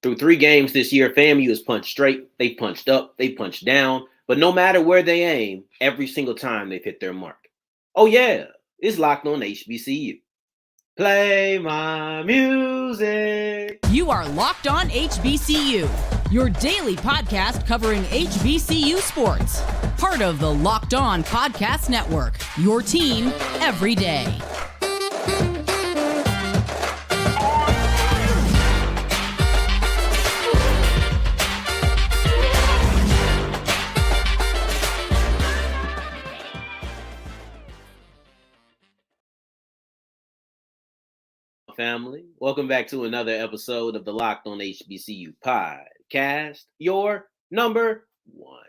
Through 3 games this year, FAMU has punched straight, they punched up, they punched down, but no matter where they aim, every single time they've hit their mark. Oh yeah, it's locked on HBCU. Play my music. You are Locked On HBCU, your daily podcast covering HBCU sports. Part of the Locked On Podcast Network, your team every day. Family, welcome back to another episode of the Locked On HBCU podcast, your number one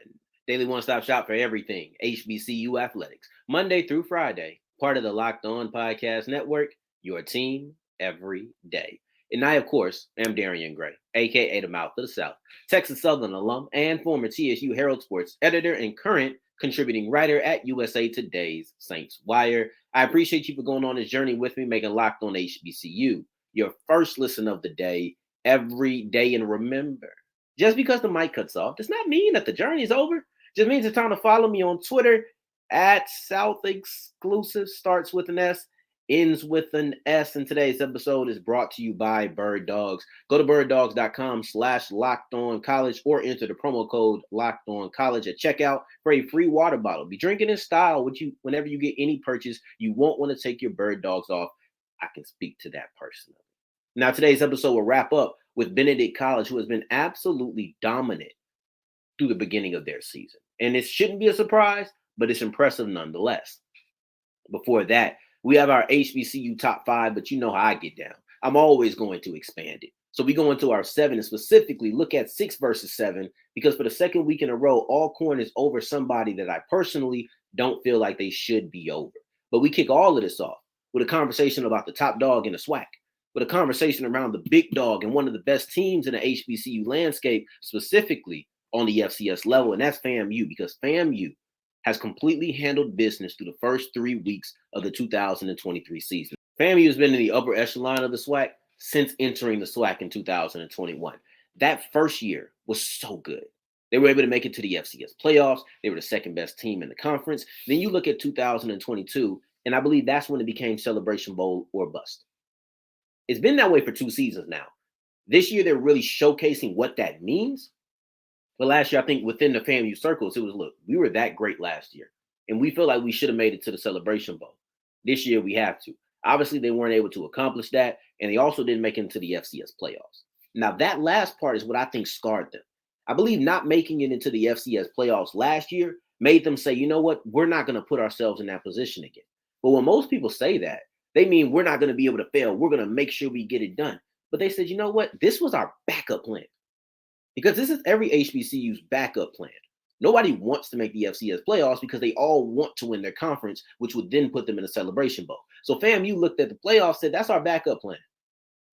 daily one-stop shop for everything HBCU athletics, Monday through Friday, part of the Locked On Podcast Network, your team every day. And I, of course, am Darian Gray, aka the Mouth of the South, Texas Southern alum and former TSU Herald Sports editor and current contributing writer at USA Today's Saints Wire. I appreciate you for going on this journey with me, making Locked On HBCU your first listen of the day, every day. And remember, just because the mic cuts off does not mean that the journey is over. Just means it's time to follow me on Twitter at South Exclusive, starts with an S, ends with an S. And today's episode is brought to you by Birddogs. Go to birddogs.com/lockedoncollege or enter the promo code lockedoncollege at checkout for a free water bottle. Be drinking in style whenever you get any purchase. You won't want to take your Birddogs off. I can speak to that personally. Now, today's episode will wrap up with Benedict College, who has been absolutely dominant through the beginning of their season. And it shouldn't be a surprise, but it's impressive nonetheless. Before that, we have our HBCU top 5, but you know how I get down. I'm always going to expand it. So we go into our 7 and specifically look at 6 versus 7, because for the second week in a row, Alcorn is over somebody that I personally don't feel like they should be over. But we kick all of this off with a conversation about the top dog in the SWAC, with a conversation around the big dog and one of the best teams in the HBCU landscape, specifically on the FCS level, and that's FAMU, because FAMU has completely handled business through the first 3 weeks of the 2023 season. FAMU has been in the upper echelon of the SWAC since entering the SWAC in 2021. That first year was so good. They were able to make it to the FCS playoffs. They were the second best team in the conference. Then you look at 2022, and I believe that's when it became Celebration Bowl or bust. It's been that way for 2 seasons now. This year, they're really showcasing what that means. But last year, I think within the FAMU circles, it was, look, we were that great last year. And we feel like we should have made it to the Celebration Bowl. This year, we have to. Obviously, they weren't able to accomplish that. And they also didn't make it into the FCS playoffs. Now, that last part is what I think scarred them. I believe not making it into the FCS playoffs last year made them say, you know what, we're not going to put ourselves in that position again. But when most people say that, they mean we're not going to be able to fail. We're going to make sure we get it done. But they said, you know what, this was our backup plan. Because this is every HBCU's backup plan. Nobody wants to make the FCS playoffs because they all want to win their conference, which would then put them in a Celebration Bowl. So FAMU looked at the playoffs, said, that's our backup plan.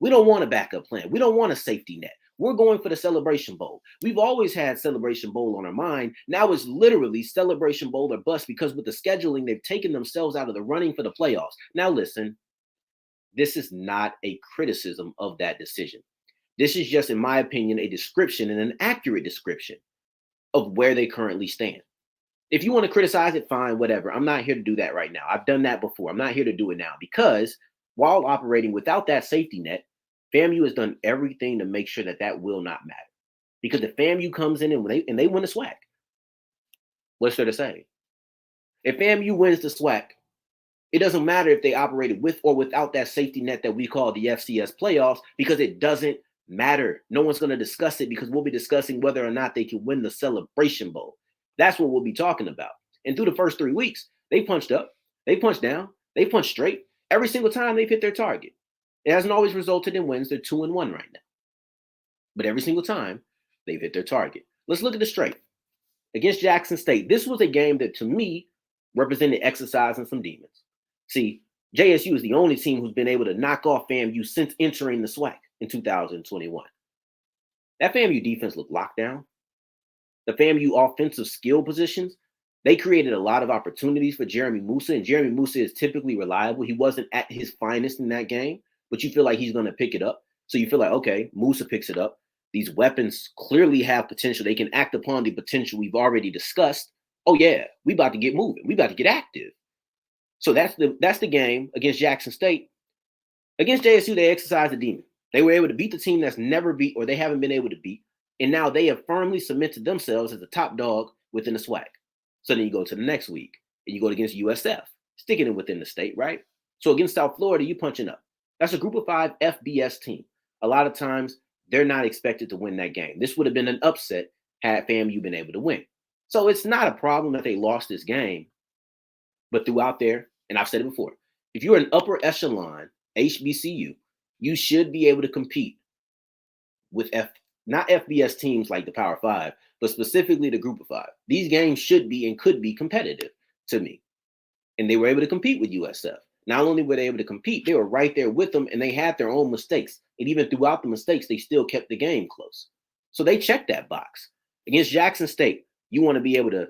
We don't want a backup plan. We don't want a safety net. We're going for the Celebration Bowl. We've always had Celebration Bowl on our mind. Now it's literally Celebration Bowl or bust, because with the scheduling, they've taken themselves out of the running for the playoffs. Now listen, this is not a criticism of that decision. This is just, in my opinion, a description, and an accurate description of where they currently stand. If you want to criticize it, fine, whatever. I'm not here to do that right now. I've done that before. I'm not here to do it now, because while operating without that safety net, FAMU has done everything to make sure that that will not matter. Because if FAMU comes in and they win the SWAC, what's there to say? If FAMU wins the SWAC, it doesn't matter if they operated with or without that safety net that we call the FCS playoffs, because it doesn't matter. No one's going to discuss it, because we'll be discussing whether or not they can win the Celebration Bowl. That's what we'll be talking about. And through the first 3 weeks, they punched up, they punched down, they punched straight. Every single time they've hit their target. It hasn't always resulted in wins. They're 2-1 right now. But every single time, they've hit their target. Let's look at the straight. Against Jackson State, this was a game that, to me, represented exercising some demons. See, JSU is the only team who's been able to knock off FAMU since entering the SWAC in 2021. That FAMU defense looked locked down. The FAMU offensive skill positions, they created a lot of opportunities for Jeremy Musa, and Jeremy Musa is typically reliable. He wasn't at his finest in that game, but you feel like he's going to pick it up. So you feel like, okay, Musa picks it up. These weapons clearly have potential. They can act upon the potential we've already discussed. Oh yeah, we about to get moving. We about to get active. So that's the game against Jackson State. Against JSU, they exercised the demon. They were able to beat the team that's never beat or they haven't been able to beat. And now they have firmly cemented themselves as the top dog within the SWAC. So then you go to the next week and you go against USF, sticking it within the state, right? So against South Florida, you punching up. That's a group of 5 FBS team. A lot of times they're not expected to win that game. This would have been an upset had FAMU been able to win. So it's not a problem that they lost this game. But throughout there, and I've said it before, if you're an upper echelon HBCU, you should be able to compete with not FBS teams like the Power 5, but specifically the Group of 5. These games should be and could be competitive to me. And they were able to compete with USF. Not only were they able to compete, they were right there with them and they had their own mistakes. And even throughout the mistakes, they still kept the game close. So they checked that box. Against Jackson State, you want to be able to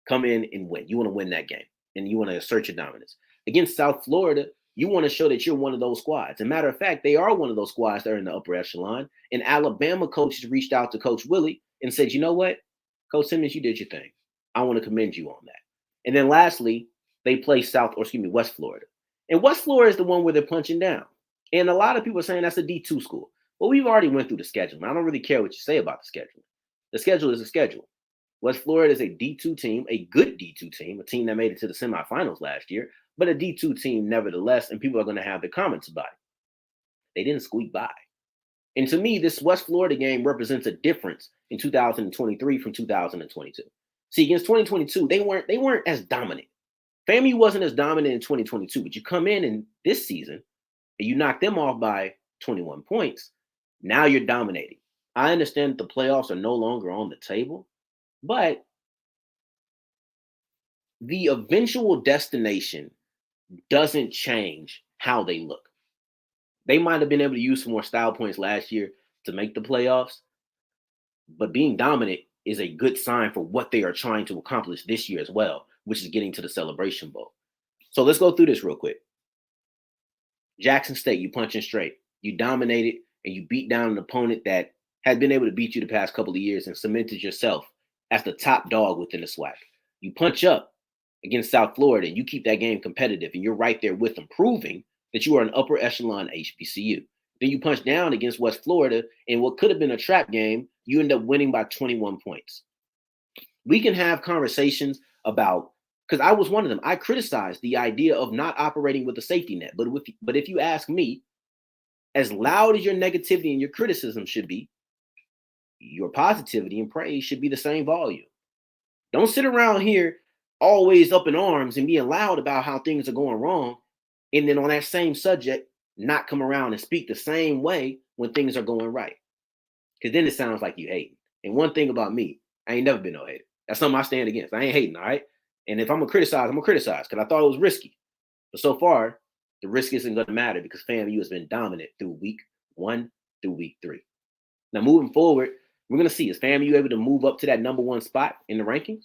come in and win. You want to win that game and you want to assert your dominance. Against South Florida, you want to show that you're one of those squads. As a matter of fact, they are one of those squads that are in the upper echelon. And Alabama coaches reached out to Coach Willie and said, you know what, Coach Simmons, you did your thing. I want to commend you on that. And then lastly, they play West Florida. And West Florida is the one where they're punching down. And a lot of people are saying that's a D2 school. Well, we've already went through the schedule. I don't really care what you say about the schedule. The schedule is a schedule. West Florida is a D2 team, a good D2 team, a team that made it to the semifinals last year, but a D2 team nevertheless, and people are going to have their comments about it. They didn't squeak by. And to me, this West Florida game represents a difference in 2023 from 2022. See, against 2022, they weren't as dominant. FAMU wasn't as dominant in 2022, but you come in this season and you knock them off by 21 points. Now you're dominating. I understand that the playoffs are no longer on the table, but the eventual destination doesn't change how they look. They might have been able to use some more style points last year to make the playoffs, but being dominant is a good sign for what they are trying to accomplish this year as well, which is getting to the Celebration Bowl. So let's go through this real quick. Jackson State, you punching straight. You dominated and you beat down an opponent that had been able to beat you the past couple of years and cemented yourself as the top dog within the SWAC. You punch up against South Florida and you keep that game competitive and you're right there with them, proving that you are an upper echelon HBCU. Then you punch down against West Florida in what could have been a trap game. You end up winning by 21 points. We can have conversations about, because I was one of them. I criticized the idea of not operating with a safety net. But if you ask me, as loud as your negativity and your criticism should be, your positivity and praise should be the same volume. Don't sit around here always up in arms and being loud about how things are going wrong, and then on that same subject, not come around and speak the same way when things are going right. Because then it sounds like you hating. And one thing about me, I ain't never been no hater. That's something I stand against. I ain't hating, all right? And if I'm going to criticize, I'm going to criticize because I thought it was risky. But so far, the risk isn't going to matter because FAMU has been dominant through week 1 through week 3. Now, moving forward, we're going to see, is FAMU able to move up to that number 1 spot in the rankings?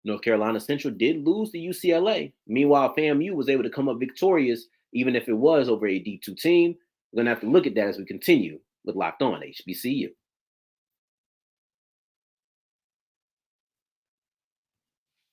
North Carolina Central did lose to UCLA. Meanwhile, FAMU was able to come up victorious, even if it was over a D2 team. We're going to have to look at that as we continue with Locked On HBCU.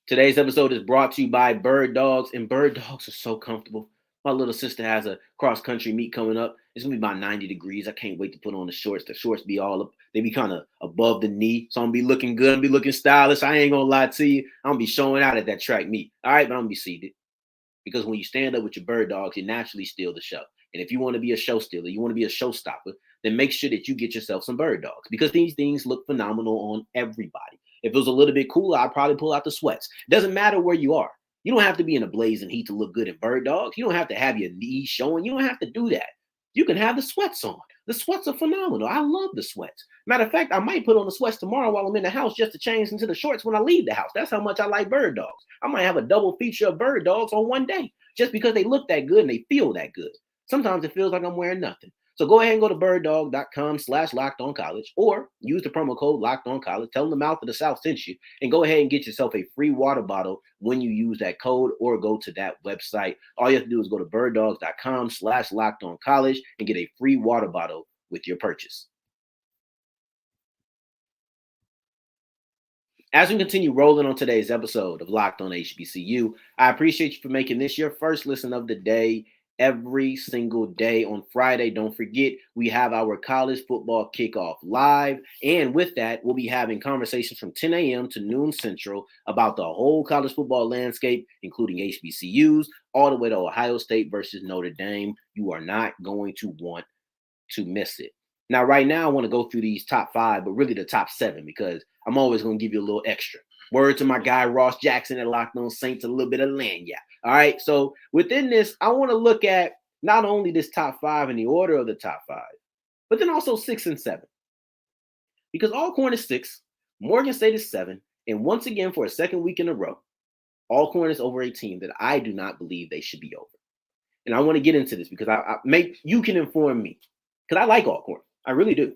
Today's episode is brought to you by Birddogs, and Birddogs are so comfortable. My little sister has a cross-country meet coming up. It's going to be about 90 degrees. I can't wait to put on the shorts. The shorts be all up. They be kind of above the knee, so I'm going to be looking good. I'm going to be looking stylish. I ain't going to lie to you. I'm going to be showing out at that track meet. All right, but I'm going to be seated. Because when you stand up with your Birddogs, you naturally steal the show. And if you want to be a show stealer, you want to be a showstopper, then make sure that you get yourself some Birddogs because these things look phenomenal on everybody. If it was a little bit cooler, I'd probably pull out the sweats. Doesn't matter where you are. You don't have to be in a blazing heat to look good in Birddogs. You don't have to have your knees showing. You don't have to do that. You can have the sweats on. The sweats are phenomenal. I love the sweats. Matter of fact, I might put on the sweats tomorrow while I'm in the house just to change into the shorts when I leave the house. That's how much I like Birddogs. I might have a double feature of Birddogs on one day just because they look that good and they feel that good. Sometimes it feels like I'm wearing nothing. So go ahead and go to birddog.com/lockedoncollege or use the promo code lockedoncollege. Tell them the Mouth of the South sent you and go ahead and get yourself a free water bottle when you use that code or go to that website. All you have to do is go to birddog.com/lockedoncollege and get a free water bottle with your purchase. As we continue rolling on today's episode of Locked on HBCU, I appreciate you for making this your first listen of the day every single day on Friday. Don't forget, we have our college football kickoff live. And with that, we'll be having conversations from 10 a.m. to noon Central about the whole college football landscape, including HBCUs, all the way to Ohio State versus Notre Dame. You are not going to want to miss it. Now, right now, I want to go through these top 5, but really the top 7, because I'm always going to give you a little extra. Word to my guy, Ross Jackson at Locked On Saints, a little bit of lanyard. All right. So within this, I want to look at not only this top 5 in the order of the top 5, but then also 6 and 7. Because Alcorn is 6, Morgan State is 7, and once again, for a second week in a row, Alcorn is over a team that I do not believe they should be over. And I want to get into this because you can inform me, because I like Alcorn. I really do.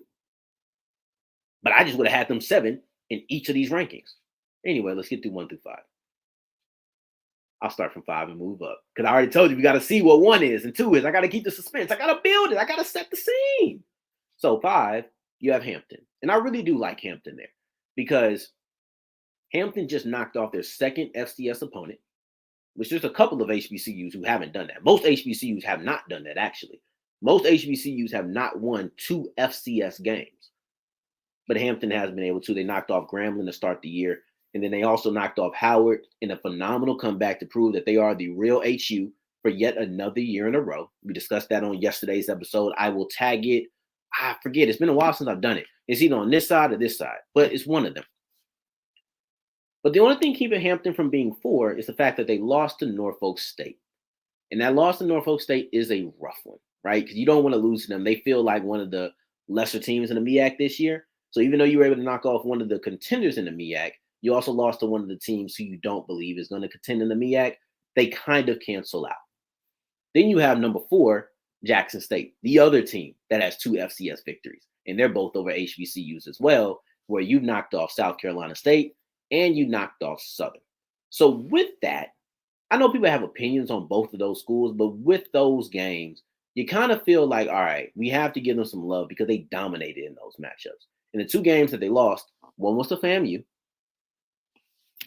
But I just would have had them 7 in each of these rankings. Anyway, let's get through 1 through 5. I'll start from 5 and move up. Because I already told you we got to see what 1 is and 2 is. I got to keep the suspense. I got to build it. I got to set the scene. So 5, you have Hampton. And I really do like Hampton there. Because Hampton just knocked off their second FCS opponent, which there's a couple of HBCUs who haven't done that. Most HBCUs have not done that, actually. Most HBCUs have not won 2 FCS games, but Hampton has been able to. They knocked off Grambling to start the year, and then they also knocked off Howard in a phenomenal comeback to prove that they are the real HU for yet another year in a row. We discussed that on yesterday's episode. I will tag it. I forget. It's been a while since I've done it. It's either on this side or this side, but it's one of them. But the only thing keeping Hampton from being 4 is the fact that they lost to Norfolk State. And that loss to Norfolk State is a rough one, right? Because you don't want to lose to them. They feel like one of the lesser teams in the MEAC this year. So even though you were able to knock off one of the contenders in the MEAC, you also lost to one of the teams who you don't believe is going to contend in the MEAC. They kind of cancel out. Then you have number 4, Jackson State, the other team that has 2 FCS victories. And they're both over HBCUs as well, where you knocked off South Carolina State and you knocked off Southern. So with that, I know people have opinions on both of those schools, but with those games, you kind of feel like, all right, we have to give them some love because they dominated in those matchups. In the 2 games that they lost, one was to FAMU.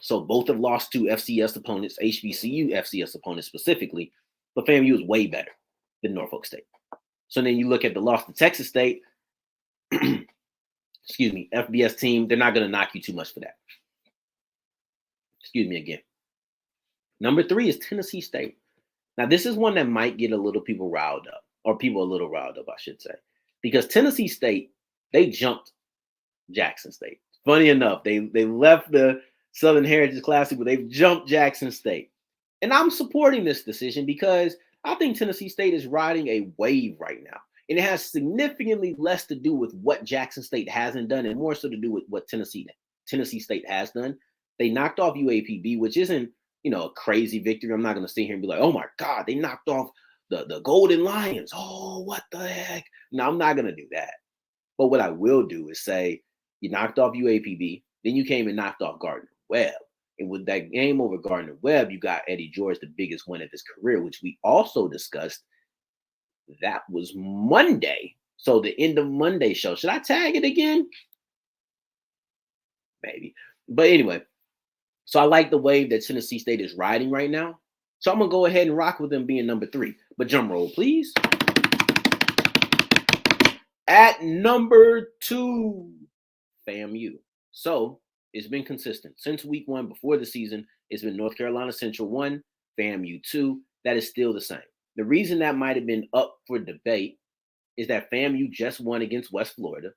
So both have lost to FCS opponents, HBCU FCS opponents specifically, but FAMU is way better than Norfolk State. So then you look at the loss to Texas State, excuse me, FBS team, they're not going to knock you too much for that. Excuse me again. Number 3 is Tennessee State. Now, this is one that might get a little people riled up, or people a little riled up, I should say, because Tennessee State, they jumped Jackson State. Funny enough, they left the Southern Heritage Classic, but they've jumped Jackson State. And I'm supporting this decision because I think Tennessee State is riding a wave right now. And it has significantly less to do with what Jackson State hasn't done and more so to do with what Tennessee State has done. They knocked off UAPB, which isn't, a crazy victory. I'm not going to sit here and be like, oh my God, they knocked off the Golden Lions. Oh, what the heck? No, I'm not going to do that. But what I will do is say, you knocked off UAPB, then you came and knocked off Gardner-Webb. And with that game over Gardner-Webb, you got Eddie George, the biggest win of his career, which we also discussed. That was Monday. So the end of Monday show. Should I tag it again? Maybe. But anyway, so I like the wave that Tennessee State is riding right now. So I'm going to go ahead and rock with them being number 3. But drum roll, please. At number 2, FAMU. So it's been consistent. Since week 1 before the season, it's been North Carolina Central 1, FAMU 2. That is still the same. The reason that might have been up for debate is that FAMU just won against West Florida,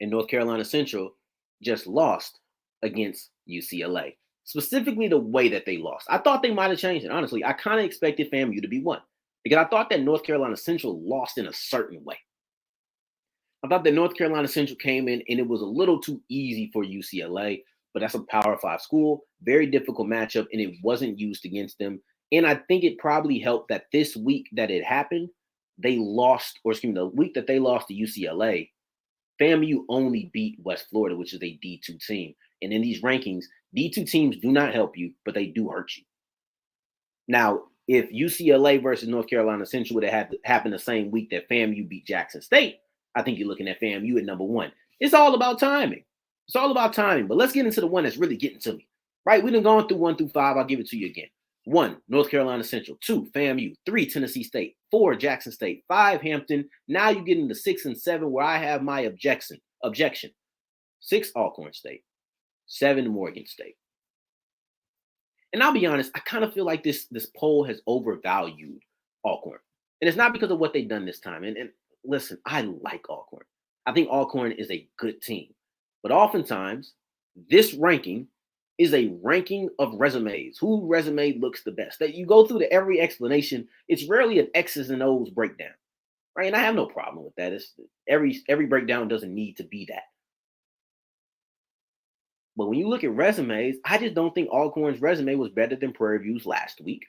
and North Carolina Central just lost against UCLA. Specifically the way that they lost. I thought they might have changed it. Honestly, I kind of expected FAMU to be 1 because I thought that North Carolina Central lost in a certain way. I thought that North Carolina Central came in and it was a little too easy for UCLA, but that's a Power 5 school, very difficult matchup, and it wasn't used against them. And I think it probably helped that this week that it happened, they lost, or excuse me, the week that they lost to UCLA, FAMU only beat West Florida, which is a D2 team. And in these rankings, D2 teams do not help you, but they do hurt you. Now, if UCLA versus North Carolina Central would have happened the same week that FAMU beat Jackson State, I think you're looking at FAMU at number 1. It's all about timing. It's all about timing. But let's get into the one that's really getting to me. Right? We done gone through 1 through 5. I'll give it to you again. 1, North Carolina Central. 2, FAMU. 3, Tennessee State. 4, Jackson State. 5, Hampton. Now you get into 6 and 7 where I have my objection. 6, Alcorn State. 7, Morgan State. And I'll be honest, I kind of feel like this poll has overvalued Alcorn. And it's not because of what they've done this time. And listen, I like Alcorn. I think Alcorn is a good team. But oftentimes, this ranking is a ranking of resumes. Who resume looks the best? That you go through to every explanation. It's rarely an X's and O's breakdown, right? And I have no problem with that. It's every breakdown doesn't need to be that. But when you look at resumes, I just don't think Alcorn's resume was better than Prairie View's last week,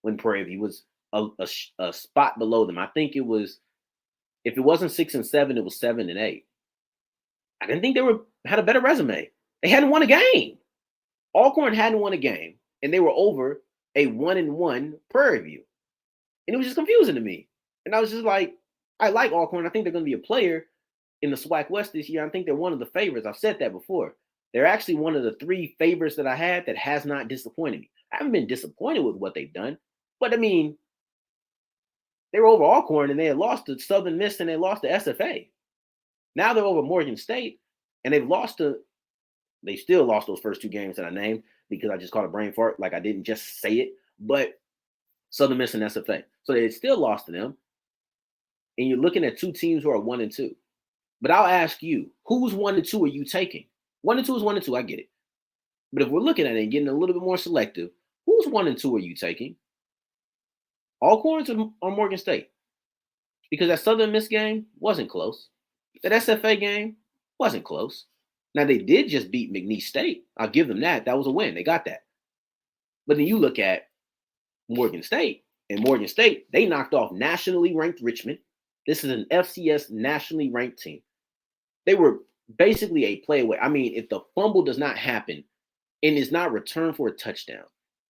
when Prairie View was a spot below them. I think it was, if it wasn't 6 and 7, it was 7 and 8. I didn't think they had a better resume. They hadn't won a game. Alcorn hadn't won a game, and they were over a 1-1 Prairie View. And it was just confusing to me. And I was just like, I like Alcorn. I think they're going to be a player in the SWAC West this year. I think they're one of the favorites. I've said that before. They're actually one of the 3 favorites that I had that has not disappointed me. I haven't been disappointed with what they've done. But, I mean, they were over Alcorn, and they had lost to Southern Miss, and they lost to SFA. Now they're over Morgan State, and they still lost those first 2 games that I named because I just caught a brain fart, like I didn't just say it. But Southern Miss and SFA. So they still lost to them. And you're looking at 2 teams who are 1 and 2. But I'll ask you, who's 1 and 2 are you taking? 1 and 2 is 1 and 2. I get it. But if we're looking at it and getting a little bit more selective, who's 1 and 2 are you taking? Alcorn or Morgan State? Because that Southern Miss game wasn't close. That SFA game wasn't close. Now, they did just beat McNeese State. I'll give them that. That was a win. They got that. But then you look at Morgan State, and Morgan State, they knocked off nationally ranked Richmond. This is an FCS nationally ranked team. They were basically a play away. I mean, if the fumble does not happen and is not returned for a touchdown,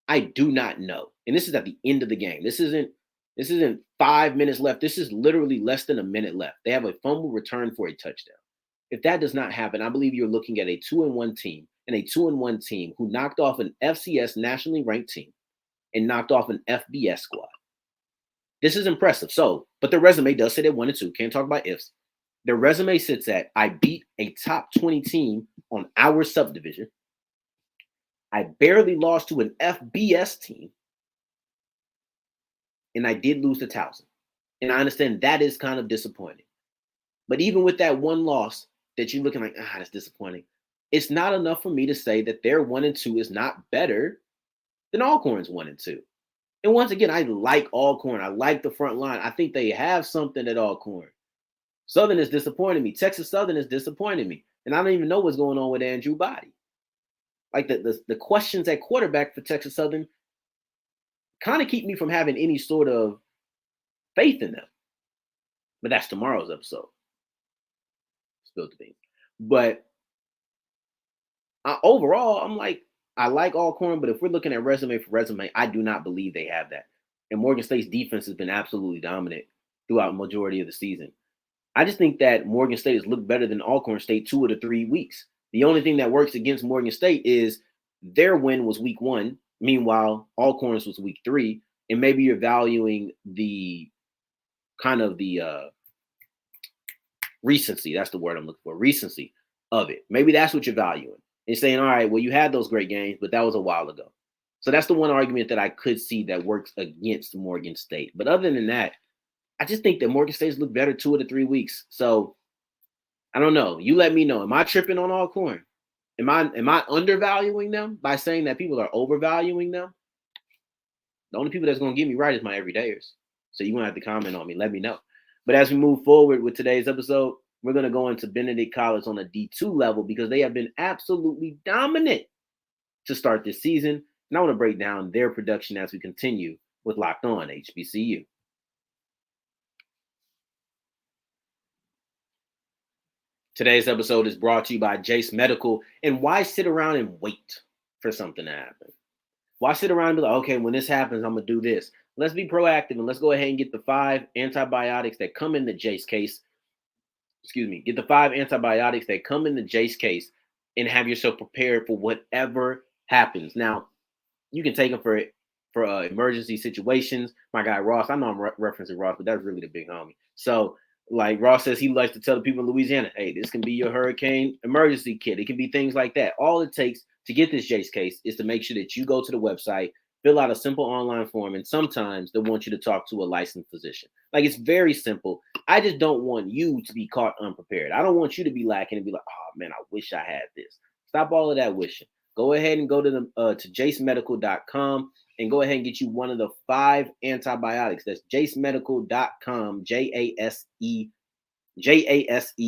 I do not know. And this is at the end of the game. This isn't 5 minutes left. This is literally less than a minute left. They have a fumble return for a touchdown. If that does not happen, I believe you're looking at a 2-1 team, and a 2-1 team who knocked off an FCS nationally ranked team and knocked off an FBS squad. This is impressive. So, but their resume does say they're 1 and 2. Can't talk about ifs. Their resume sits at, I beat a top 20 team on our subdivision. I barely lost to an FBS team. And I did lose to Towson. And I understand that is kind of disappointing. But even with that one loss that you're looking like, that's disappointing, it's not enough for me to say that their 1 and 2 is not better than Alcorn's 1 and 2. And once again, I like Alcorn. I like the front line. I think they have something at Alcorn. Southern is disappointing me. Texas Southern is disappointing me. And I don't even know what's going on with Andrew Body. Like the questions at quarterback for Texas Southern kind of keep me from having any sort of faith in them. But that's tomorrow's episode. Spilled the beans. But overall, I'm like, I like Alcorn, but if we're looking at resume for resume, I do not believe they have that. And Morgan State's defense has been absolutely dominant throughout the majority of the season. I just think that Morgan State has looked better than Alcorn State 2 of the 3 weeks. The only thing that works against Morgan State is their win was week 1. Meanwhile, Alcorn's was week 3. And maybe you're valuing the kind of the recency. That's the word I'm looking for. Recency of it. Maybe that's what you're valuing. And saying, all right, well, you had those great games, but that was a while ago. So that's the one argument that I could see that works against Morgan State. But other than that, I just think that Morgan State's looked better 2 of the 3 weeks. So I don't know. You let me know. Am I tripping on Alcorn? Am I undervaluing them by saying that people are overvaluing them? The only people that's going to get me right is my everydayers. So you're going to have to comment on me. Let me know. But as we move forward with today's episode, we're going to go into Benedict College on a D2 level because they have been absolutely dominant to start this season. And I want to break down their production as we continue with Locked On HBCU. Today's episode is brought to you by Jase Medical. And why sit around and wait for something to happen? Why sit around and be like, okay, when this happens, I'm going to do this. Let's be proactive and let's go ahead and get the 5 antibiotics that come in the Jase case. Get the 5 antibiotics that come in the Jase case and have yourself prepared for whatever happens. Now, you can take them for emergency situations. My guy Ross, I know I'm referencing Ross, but that's really the big homie. So, like Ross says, he likes to tell the people in Louisiana, hey, this can be your hurricane emergency kit. It can be things like that. All it takes to get this Jase case is to make sure that you go to the website, fill out a simple online form, and sometimes they want you to talk to a licensed physician. Like, it's very simple. I just don't want you to be caught unprepared. I don't want you to be lacking and be like, oh man, I wish I had this. Stop all of that wishing. Go ahead and go to to jasemedical.com and go ahead and get you one of the 5 antibiotics. That's jasemedical.com, Jase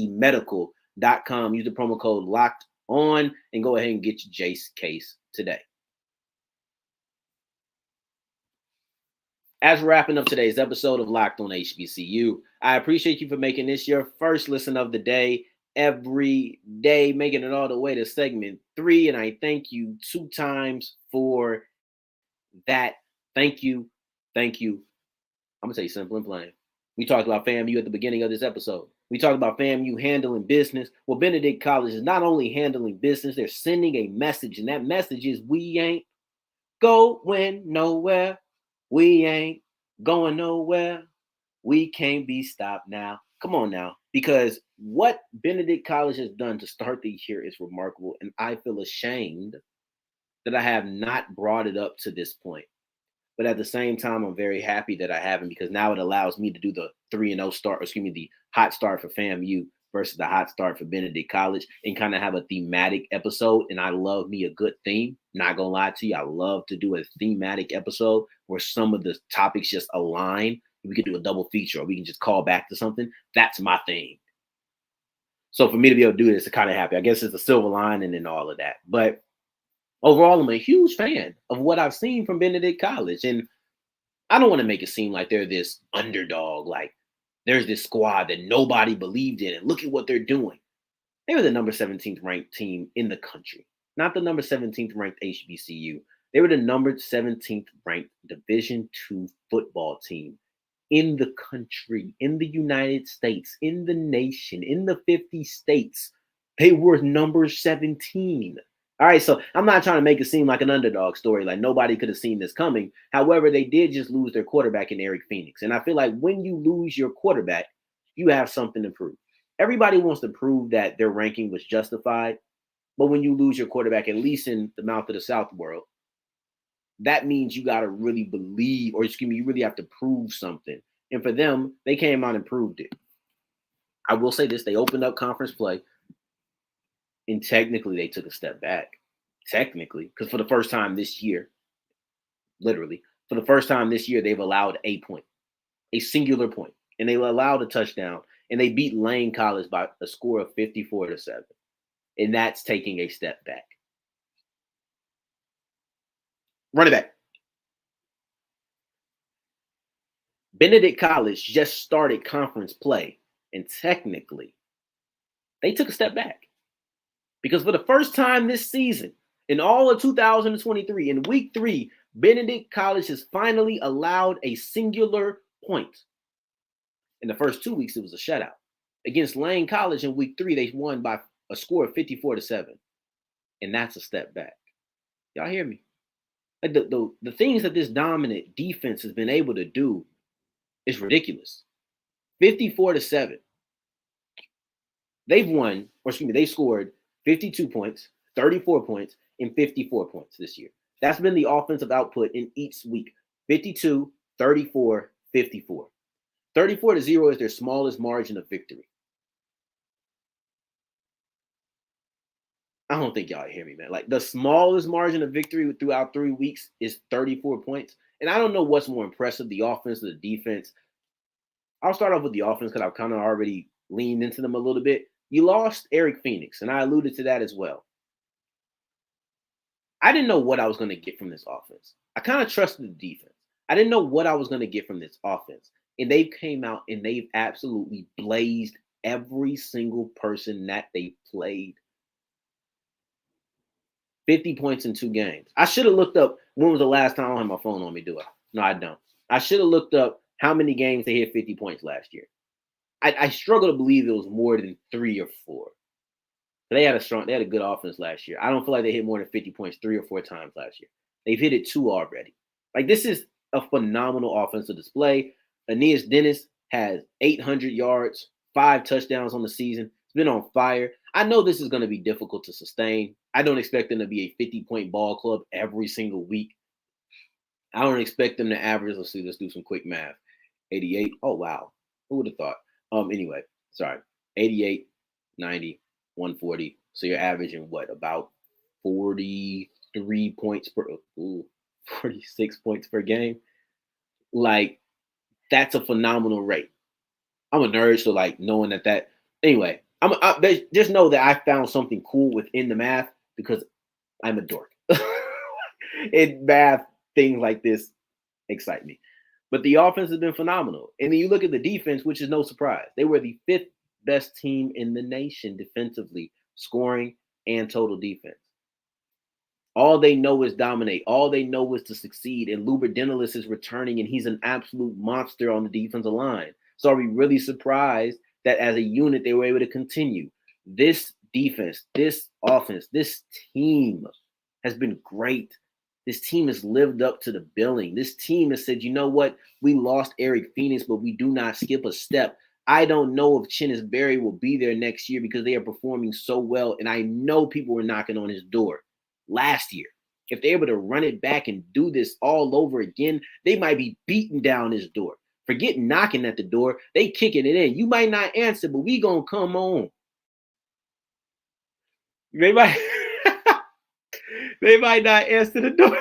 medical.com. Use the promo code locked on and go ahead and get your Jase case today. As we're wrapping up today's episode of Locked on HBCU, I appreciate you for making this your first listen of the day. Every day, making it all the way to segment 3. And I thank you 2 times for that. Thank you. Thank you. I'm going to say simple and plain. We talked about FAMU at the beginning of this episode. We talked about FAMU handling business. Well, Benedict College is not only handling business, they're sending a message. And that message is, we ain't going nowhere. We ain't going nowhere. We can't be stopped now. Come on now. Because what Benedict College has done to start the year is remarkable. And I feel ashamed that I have not brought it up to this point. But at the same time, I'm very happy that I haven't, because now it allows me to do the 3-0 start, the hot start for FAMU versus the hot start for Benedict College, and kind of have a thematic episode. And I love me a good theme. Not gonna lie to you, I love to do a thematic episode where some of the topics just align. We could do a double feature, or we can just call back to something. That's my thing. So for me to be able to do this, I'm kind of happy. I guess it's a silver lining and all of that. But overall, I'm a huge fan of what I've seen from Benedict College. And I don't want to make it seem like they're this underdog, like there's this squad that nobody believed in, and look at what they're doing. They were the number 17th ranked team in the country, not the number 17th ranked HBCU. They were the number 17th ranked Division II football team in the country, in the United States, in the nation, in the 50 states. They were number 17. All right, so I'm not trying to make it seem like an underdog story, like nobody could have seen this coming. However, they did just lose their quarterback in Eric Phoenix. And I feel like when you lose your quarterback, you have something to prove. Everybody wants to prove that their ranking was justified. But when you lose your quarterback, at least in the mouth of the South world, that means you got to really believe, or you really have to prove something. And for them, they came out and proved it. I will say this, they opened up conference play, and technically they took a step back. Technically, because for the first time this year, literally, for the first time this year, they've allowed a point, a singular point, and they allowed a touchdown, and they beat Lane College by a score of 54-7. And that's taking a step back. Run it back. Benedict College just started conference play, and technically, they took a step back. Because for the first time this season, in all of 2023, in week 3, Benedict College has finally allowed a singular point. In the first 2 weeks, it was a shutout. Against Lane College in week 3, they won by a score of 54-7. And that's a step back. Y'all hear me? Like the things that this dominant defense has been able to do is ridiculous. 54-7. They scored 52 points, 34 points, and 54 points this year. That's been the offensive output in each week. 52, 34, 54. 34-0 is their smallest margin of victory. I don't think y'all hear me, man. Like, the smallest margin of victory throughout 3 weeks is 34 points. And I don't know what's more impressive, the offense or the defense. I'll start off with the offense because I've kind of already leaned into them a little bit. You lost Eric Phoenix, and I alluded to that as well. I didn't know what I was going to get from this offense. I kind of trusted the defense. I didn't know what I was going to get from this offense. And they came out and they've absolutely blazed every single person that they played. 50 points in 2 games. I should have looked up when was the last time. I don't have my phone on me, do I? No, I don't. I should have looked up how many games they hit 50 points last year. I struggle to believe it was more than 3 or 4. But they had a good offense last year. I don't feel like they hit more than 50 points 3 or 4 times last year. They've hit it 2 already. Like, this is a phenomenal offensive display. Aeneas Dennis has 800 yards, 5 touchdowns on the season. It's been on fire. I know this is going to be difficult to sustain. I don't expect them to be a 50-point ball club every single week. I don't expect them to average. Let's do some quick math. 88. Oh, wow. Who would have thought? Anyway, sorry. 88, 90, 140. So you're averaging what? About 43 points 46 points per game. Like, that's a phenomenal rate. I'm a nerd, so like knowing that. Anyway, just know that I found something cool within the math because I'm a dork. And math things like this excite me. But the offense has been phenomenal. And then you look at the defense, which is no surprise. They were the 5th best team in the nation defensively, scoring and total defense. All they know is dominate. All they know is to succeed. And Luber Denilis is returning, and he's an absolute monster on the defensive line. So are we really surprised that as a unit they were able to continue? This defense, this offense, this team has been great. This team has lived up to the billing. This team has said, you know what? We lost Eric Phoenix, but we do not skip a step. I don't know if Chinnis Berry will be there next year because they are performing so well. And I know people were knocking on his door last year. If they're able to run it back and do this all over again, they might be beating down his door. Forget knocking at the door. They kicking it in. You might not answer, but we going to come on. They might not answer the door.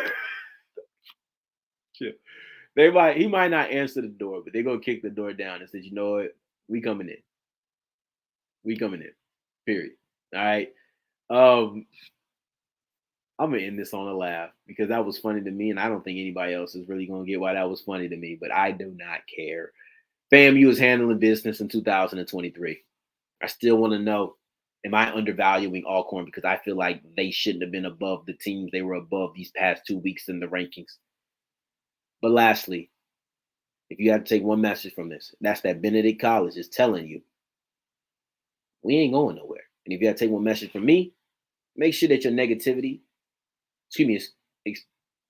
He might not answer the door, but they're going to kick the door down and say, you know what? We coming in. We coming in. Period. All right. I'm going to end this on a laugh because that was funny to me, and I don't think anybody else is really going to get why that was funny to me, but I do not care. FAMU is handling business in 2023. I still want to know, am I undervaluing Alcorn because I feel like they shouldn't have been above the teams they were above these past 2 weeks in the rankings? But lastly, if you have to take one message from this, that's that Benedict College is telling you, we ain't going nowhere. And if you have to take one message from me, make sure that your negativity, if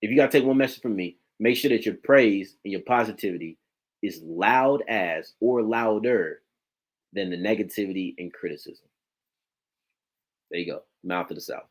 you got to take one message from me, make sure that your praise and your positivity is loud as or louder than the negativity and criticism. There you go. Mouth to the South.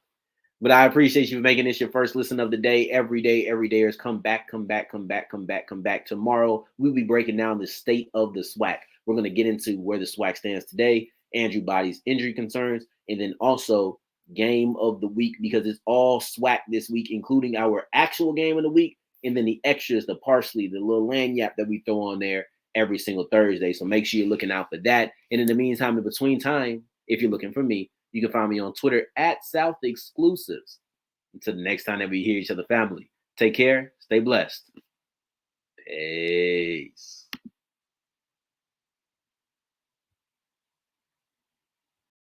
But I appreciate you for making this your first listen of the day. Every dayers, come back. Tomorrow, we'll be breaking down the state of the SWAC. We're going to get into where the SWAC stands today, Andrew Body's injury concerns, and then also game of the week, because it's all SWAC this week, including our actual game of the week, and then the extras, the parsley, the little lanyap that we throw on there every single Thursday. So make sure you're looking out for that. And in the meantime, in between time, if you're looking for me, you can find me on Twitter at South Exclusives. Until the next time that we hear each other, family, take care, stay blessed. Peace.